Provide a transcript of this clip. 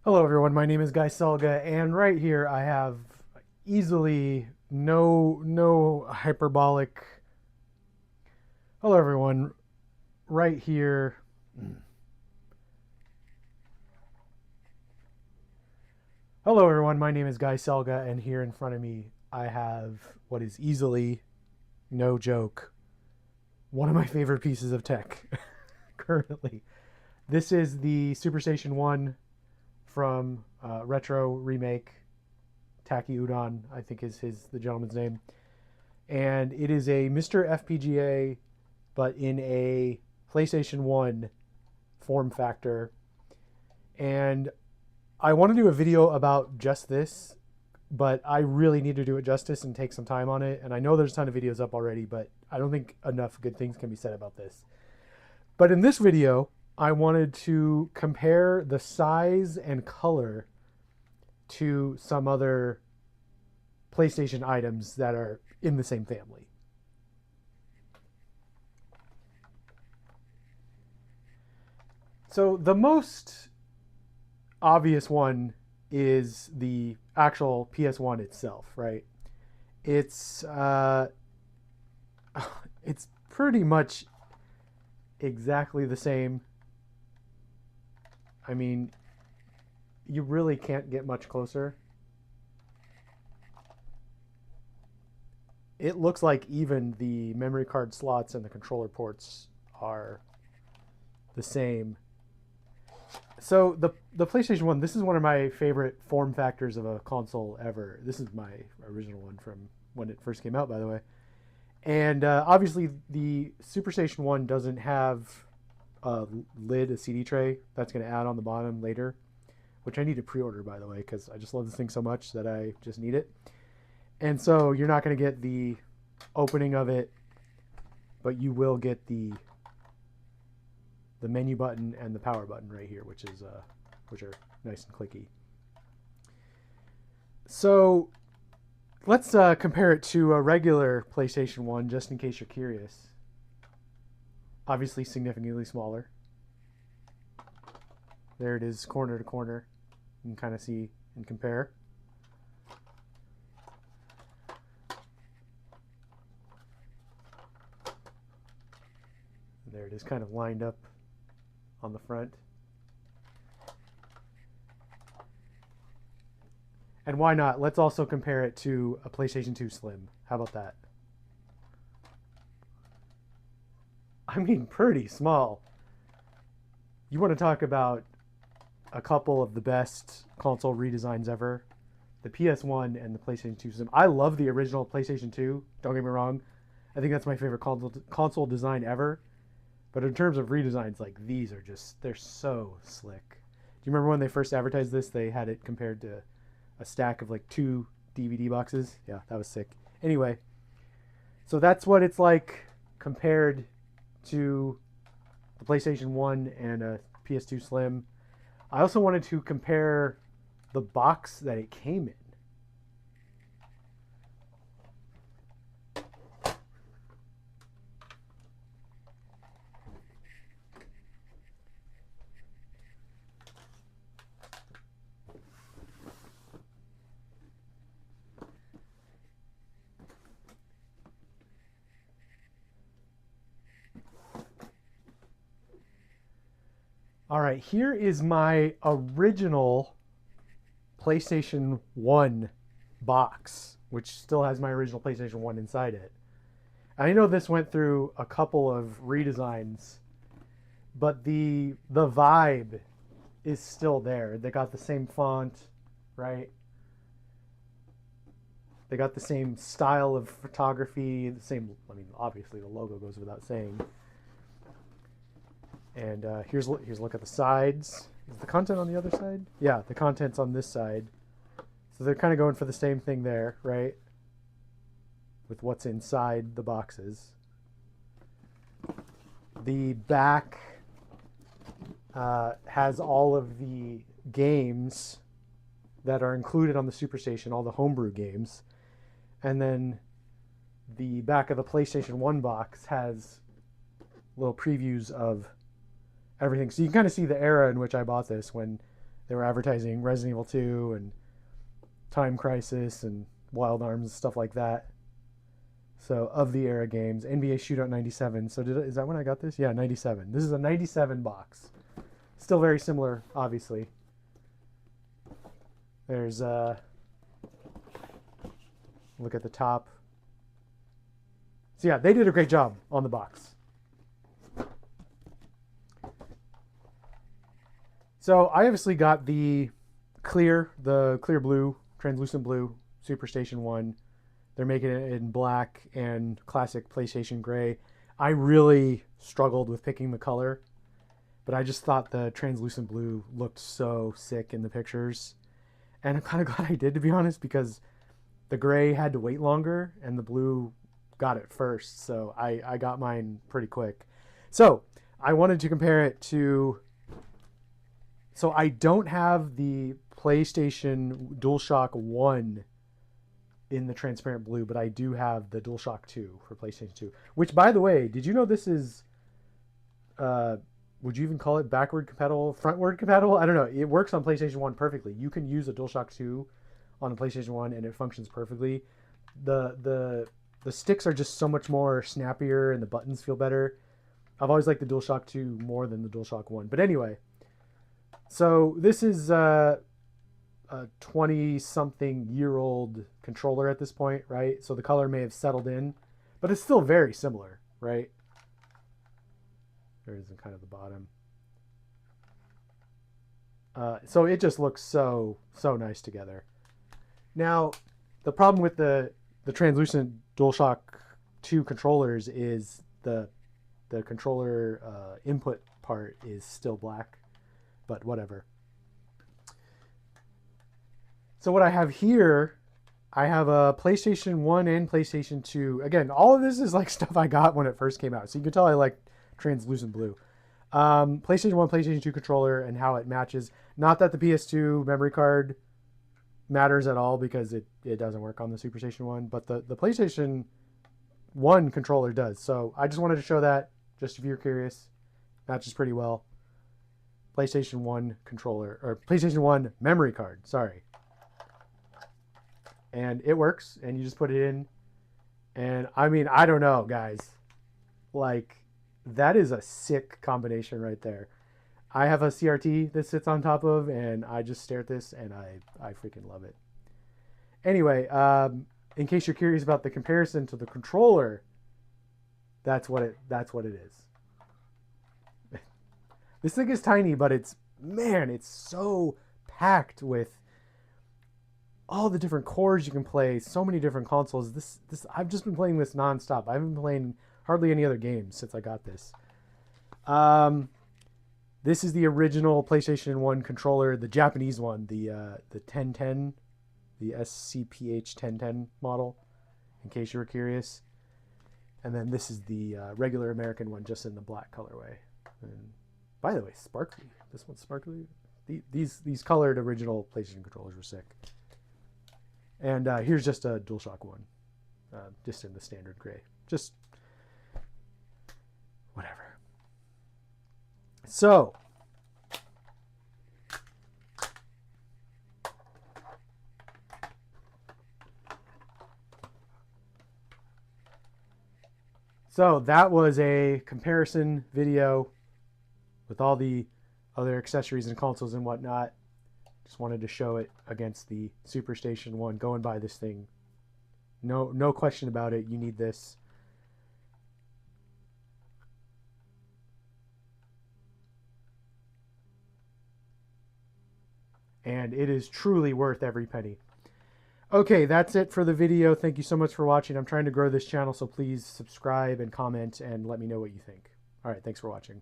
Hello, everyone. My name is Guy Selga, and right here I have easily no hyperbolic. Hello, everyone. Right here. Hello, everyone. My name is Guy Selga, and here in front of me I have what is easily, no joke, one of my favorite pieces of tech currently. This is the SuperStation One from Retro Remake. Taki Udon, I think is the gentleman's name, and it is a Mr. FPGA, but in a PlayStation 1 form factor. And I want to do a video about just this, but I really need to do it justice and take some time on it. And I know there's a ton of videos up already, but I don't think enough good things can be said about this. But in this video, I wanted to compare the size and color to some other PlayStation items that are in the same family. So the most obvious one is the actual PS1 itself, right? It's it's pretty much exactly the same. I mean, you really can't get much closer. It looks like even the memory card slots and the controller ports are the same. So the PlayStation One, this is one of my favorite form factors of a console ever. This is my original one from when it first came out, by the way. And obviously, the SuperStation One doesn't have a lid, a CD tray. That's going to add on the bottom later, which I need to pre-order, by the way, because I just love this thing so much that I just need it. And so you're not going to get the opening of it, but you will get the menu button and the power button right here, which are nice and clicky. So let's compare it to a regular PlayStation One, just in case you're curious. Obviously, significantly smaller. There it is, corner to corner. You can kind of see and compare. There it is, kind of lined up on the front. And why not? Let's also compare it to a PlayStation 2 Slim. How about that? I mean, pretty small. You want to talk about a couple of the best console redesigns ever? The PS1 and the PlayStation 2 Slim. I love the original PlayStation 2. Don't get me wrong. I think that's my favorite console design ever. But in terms of redesigns, like these are just, they're so slick. Do you remember when they first advertised this? They had it compared to a stack of like two DVD boxes. Yeah, that was sick. Anyway, so that's what it's like compared to the PlayStation 1 and a PS2 Slim. I also wanted to compare the box that it came in. All right, here is my original PlayStation 1 box, which still has my original PlayStation 1 inside it. I know this went through a couple of redesigns, but the vibe is still there. They got the same font, right? They got the same style of photography, the same. I mean, obviously the logo goes without saying. And here's a look at the sides. Is the content on the other side? Yeah, the content's on this side. So they're kind of going for the same thing there, right? With what's inside the boxes. The back has all of the games that are included on the Superstation, all the homebrew games. And then the back of the PlayStation 1 box has little previews of everything. So you can kind of see the era in which I bought this when They were advertising Resident Evil 2 and Time Crisis and Wild Arms and stuff like that. So of the era games, NBA Shootout 97. So is that when I got this? Yeah, 97. This is a 97 box. Still very similar, obviously. There's look at the top. So yeah, they did a great job on the box. So I obviously got the clear blue, translucent blue SuperStation One. They're making it in black and classic PlayStation gray. I really struggled with picking the color, but I just thought the translucent blue looked so sick in the pictures. And I'm kind of glad I did, to be honest, because the gray had to wait longer and the blue got it first. So I got mine pretty quick. So I wanted to compare it to... So I don't have the PlayStation DualShock 1 in the transparent blue, but I do have the DualShock 2 for PlayStation 2. Which, by the way, did you know this is... would you even call it backward compatible, frontward compatible? I don't know. It works on PlayStation 1 perfectly. You can use a DualShock 2 on a PlayStation 1 and it functions perfectly. The sticks are just so much more snappier and the buttons feel better. I've always liked the DualShock 2 more than the DualShock 1. But anyway, so this is a 20-something-year-old controller at this point, right? So the color may have settled in, but it's still very similar, right? There it is in kind of the bottom. So it just looks so nice together. Now, the problem with the translucent DualShock 2 controllers is the controller input part is still black, but whatever. So what I have here, I have a PlayStation 1 and PlayStation 2. Again, all of this is like stuff I got when it first came out. So you can tell I like translucent blue. PlayStation 1, PlayStation 2 controller and how it matches. Not that the PS2 memory card matters at all because it doesn't work on the SuperStation 1, but the PlayStation 1 controller does. So I just wanted to show that, just if you're curious. Matches pretty well. PlayStation 1 controller, or PlayStation 1 memory card, sorry. And it works, and you just put it in. And I mean, I don't know, guys. Like, that is a sick combination right there. I have a CRT that sits on top of, and I just stare at this, and I freaking love it. Anyway, in case you're curious about the comparison to the controller, that's what it is. This thing is tiny, but it's so packed with all the different chords you can play, so many different consoles. This I've just been playing this nonstop. I haven't been playing hardly any other games since I got this. This is the original PlayStation 1 controller, the Japanese one, the 1010, the SCPH 1010 model, in case you were curious. And then this is the regular American one, just in the black colorway. And by the way, sparkly. This one's sparkly. These colored original PlayStation controllers were sick. And here's just a DualShock 1, just in the standard gray. Just whatever. So, that was a comparison video with all the other accessories and consoles and whatnot. Just wanted to show it against the SuperStation One. Go and buy this thing. No question about it. You need this. And it is truly worth every penny. Okay, that's it for the video. Thank you so much for watching. I'm trying to grow this channel, so please subscribe and comment and let me know what you think. All right, thanks for watching.